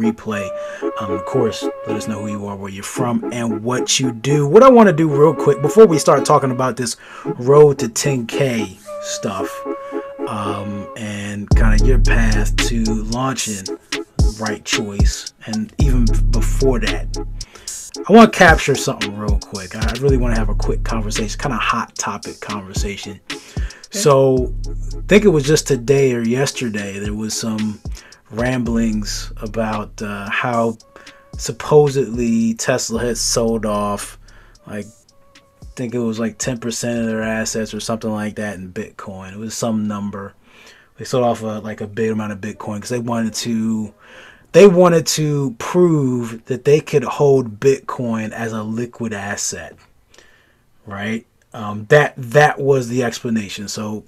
replay. Of course, let us know who you are, where you're from, and what you do. What I want to do real quick before we start talking about this road to 10K stuff, and kind of your path to launching Right Choice, and even before that, I want to capture something real quick. I really want to have a quick conversation, kind of hot topic conversation. So, I think it was just today or yesterday, there was some ramblings about how supposedly Tesla had sold off, like, I think it was like 10% of their assets or something like that in Bitcoin. It was some number. They sold off like a big amount of Bitcoin because they wanted to prove that they could hold Bitcoin as a liquid asset, right? That was the explanation. So,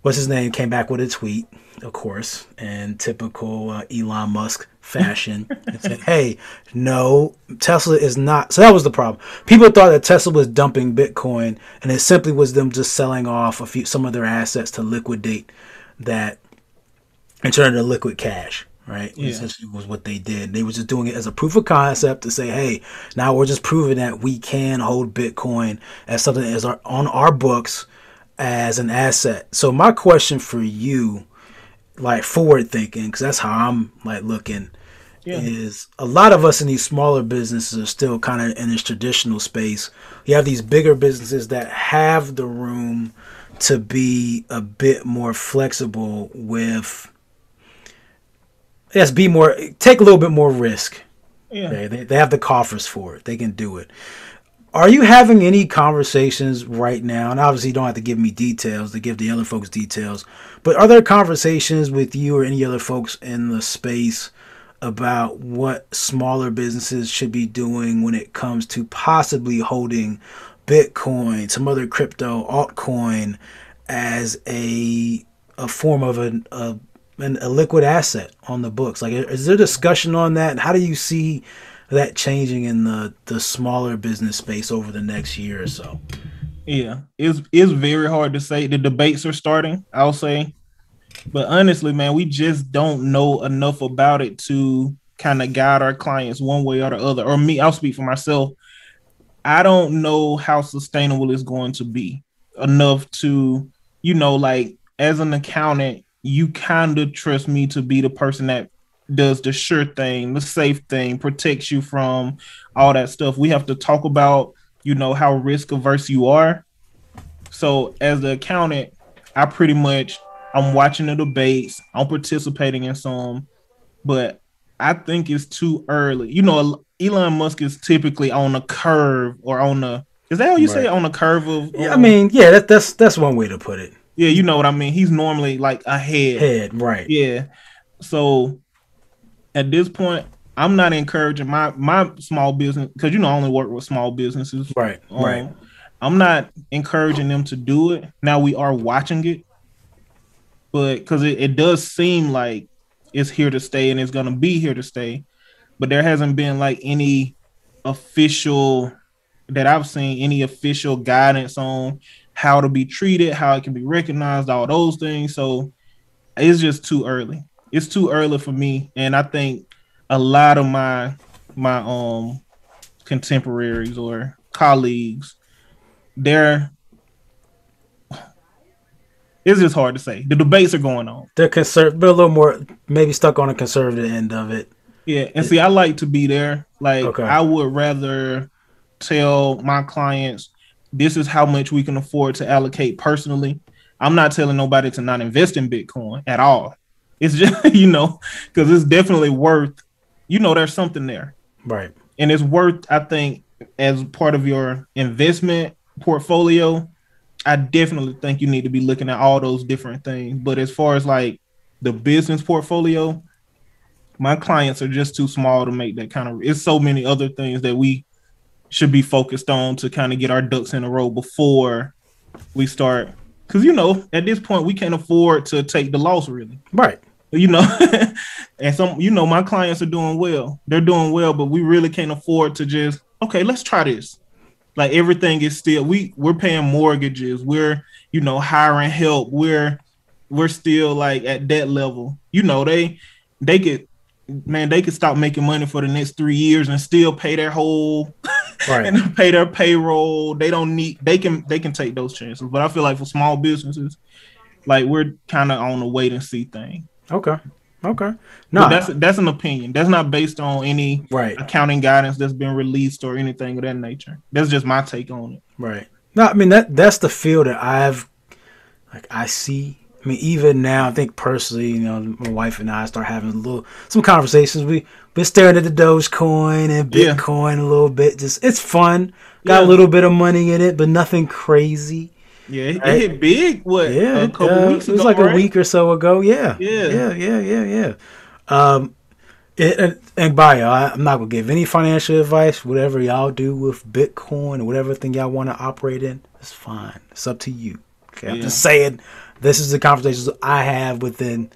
what's his name came back with a tweet, of course, in typical Elon Musk fashion, and said, "Hey, no, Tesla is not." So that was the problem. People thought that Tesla was dumping Bitcoin, and it simply was them just selling off some of their assets to liquidate that and turn it into liquid cash. Right, yeah. Essentially was what they did. They were just doing it as a proof of concept to say, "Hey, now we're just proving that we can hold Bitcoin as something that is on our books as an asset." So my question for you, like forward thinking, because that's how I'm like looking, is a lot of us in these smaller businesses are still kind of in this traditional space. You have these bigger businesses that have the room to be a bit more flexible with. Yes, take a little bit more risk. Yeah. Okay? They have the coffers for it. They can do it. Are you having any conversations right now? And obviously you don't have to give me details to give the other folks details, but are there conversations with you or any other folks in the space about what smaller businesses should be doing when it comes to possibly holding Bitcoin, some other crypto, altcoin as a form of a liquid asset on the books? Like, is there discussion on that? How do you see that changing in the smaller business space over the next year or so? Yeah, it's very hard to say. The debates are starting, I'll say. But honestly, man, we just don't know enough about it to kind of guide our clients one way or the other. Or me, I'll speak for myself. I don't know how sustainable it's going to be enough to, like as an accountant, you kind of trust me to be the person that does the sure thing, the safe thing, protects you from all that stuff. We have to talk about, how risk averse you are. So as the accountant, I'm watching the debates, I'm participating in some, but I think it's too early. Elon Musk is typically on a curve or is that how you say it? On a curve of? Yeah, I mean, yeah, that's one way to put it. Yeah, you know what I mean? He's normally like ahead. Right. Yeah. So at this point, I'm not encouraging my small business, because I only work with small businesses. Right. Right. I'm not encouraging them to do it. Now we are watching it, but because it does seem like it's here to stay and it's gonna be here to stay. But there hasn't been like any official that I've seen, any official guidance on how to be treated, how it can be recognized, all those things. So it's just too early. It's too early for me. And I think a lot of my contemporaries or colleagues, it's just hard to say. The debates are going on. They're but a little more maybe stuck on the conservative end of it. Yeah. And see, I like to be there. Like, okay. I would rather tell my clients, this is how much we can afford to allocate personally. I'm not telling nobody to not invest in Bitcoin at all. It's just, because it's definitely worth, there's something there. Right. And it's worth, I think, as part of your investment portfolio, I definitely think you need to be looking at all those different things. But as far as like the business portfolio, my clients are just too small to make that kind of, it's so many other things that we should be focused on to kind of get our ducks in a row before we start. Because, at this point, we can't afford to take the loss, really. Right. And my clients are doing well. They're doing well, but we really can't afford to just, okay, let's try this. Like, everything is still, we're paying mortgages. We're, hiring help. We're still like at that level. They get man, they could stop making money for the next 3 years and still pay their whole Right. and pay their payroll. They don't need. They can take those chances. But I feel like for small businesses, like we're kind of on a wait and see thing. Okay. No, that's an opinion. That's not based on any right. accounting guidance that's been released or anything of that nature. That's just my take on it. Right. No, I mean that's the feel that I see. I mean, even now, I think personally, you know, my wife and I start having some conversations. We've been staring at the Dogecoin and Bitcoin a little bit. Just it's fun. Got a little bit of money in it, but nothing crazy. Yeah, it hit big. What? Yeah, a couple weeks ago, it was like right? a week or so ago. Yeah. And by y'all, I'm not gonna give any financial advice. Whatever y'all do with Bitcoin or whatever thing y'all want to operate in, it's fine. It's up to you. Okay, I'm just saying. This is the conversations I have within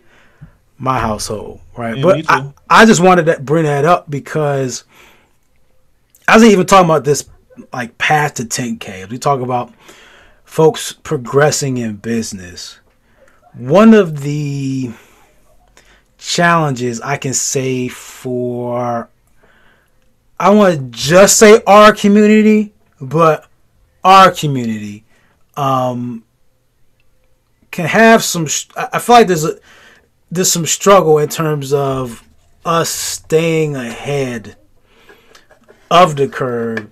my household, right? Yeah, but I just wanted to bring that up because I wasn't even talking about this like path to 10K. We talk about folks progressing in business. One of the challenges I can say for, I want to just say our community, but our community, can have some. I feel like there's some struggle in terms of us staying ahead of the curve,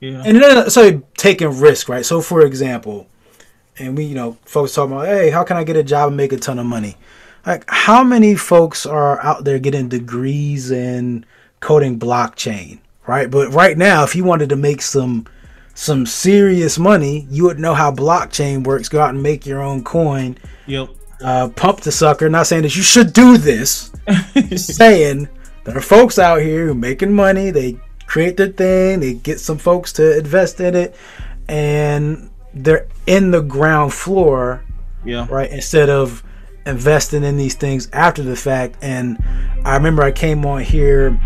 and not necessarily taking risk, right? So, for example, and we, folks talking about, hey, how can I get a job and make a ton of money? Like, how many folks are out there getting degrees in coding blockchain, right? But right now, if you wanted to make some serious money, you would know how blockchain works. Go out and make your own coin. Yep. Pump the sucker. Not saying that you should do this. Just saying there are folks out here who are making money. They create their thing. They get some folks to invest in it, and they're in the ground floor. Yeah. Right. Instead of investing in these things after the fact. And I remember I came on here